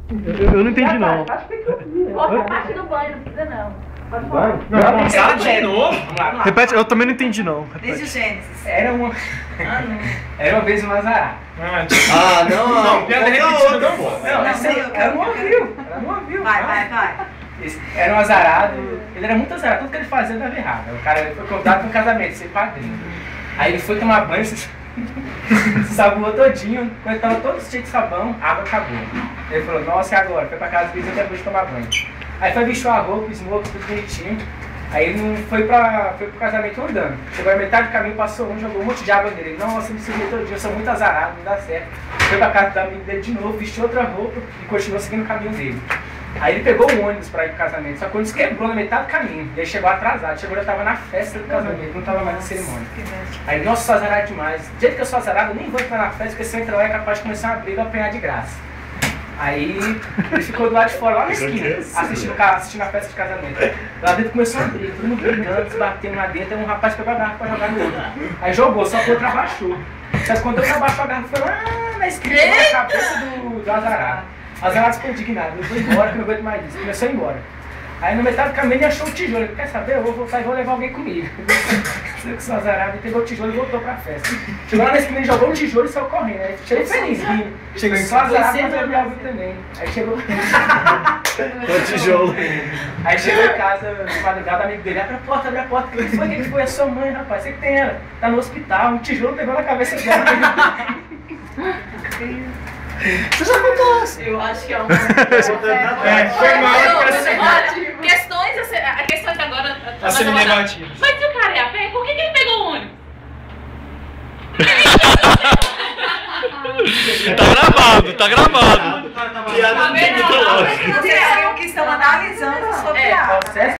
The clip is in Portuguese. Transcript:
Eu não entendi, não. Outra parte do banho, não precisa não. Pode falar. Não, de novo? Repete, eu também não entendi, não. Desde o Gênesis. Era uma vez um azarado. Ah, não. Piada repetida não pode. Não, Não, essa aí, eu ela não quero. ouviu. Ela não ouviu. Vai. Era um azarado. Ele era muito azarado. Tudo que ele fazia dava errado. O cara foi convidado para um casamento, ser padrinho. Aí ele foi tomar banho, se saboou todinho. Quando ele tava todo cheio de sabão, a água acabou. Ele falou, nossa, e agora? Foi pra casa do vizinho depois de tomar banho. Aí foi, bichou a roupa, smoke, tudo bonitinho. Aí ele não foi pro casamento andando. Chegou a metade do caminho, passou um, jogou um monte de água nele. Ele, nossa, me subi todo dia, eu sou muito azarado, não dá certo. Foi pra casa do amigo dele de novo, vestiu outra roupa e continuou seguindo o caminho dele. Aí ele pegou um ônibus pra ir pro casamento, só que o ônibus quebrou na metade do caminho. E ele chegou atrasado, já tava na festa do casamento, não tava mais na cerimônia. Aí, nossa, sou azarado demais. Do jeito que eu sou azarado, eu nem vou entrar na festa, porque se eu entrar lá é capaz de começar uma briga e apanhar de graça. Aí ele ficou do lado de fora, lá na esquina, assistindo a festa de casamento. Lá dentro começou a briga, todo mundo brigando, se batendo lá dentro, aí um rapaz pegou a garrafa pra jogar no outro. Aí jogou, só que o outro abaixou. Só que quando eu abaixou a garrafa, foi lá na esquina, na cabeça do azarado. O azarado ficou indignado, eu vou embora, que eu não aguento mais disso. Começou a ir embora. Aí no metade do caminho ele achou o tijolo. Ele, quer saber? Eu vou voltar e vou levar alguém comigo. Eu que sou azarado, ele pegou o tijolo e voltou pra festa. Chegou lá na esquina, ele jogou o tijolo e saiu correndo. Aí cheio feliz, rindo. Chegou só azarado, mas eu me também. Aí chegou. O tijolo. Aí chegou em casa, de madrugada, amigo dele, abre a porta. O que foi? Que foi? A sua mãe, rapaz, você que tem ela. Tá no hospital, um tijolo pegou na cabeça dela. Você já contou? Eu acho que é uma... Foi mal, Olha, questões agora... Tá sendo negativo. Mas se o cara é a pé, por que ele pegou o ônibus? Tá gravado. Piada não tem muita lógica. Vocês viram que estão analisando a sua piada.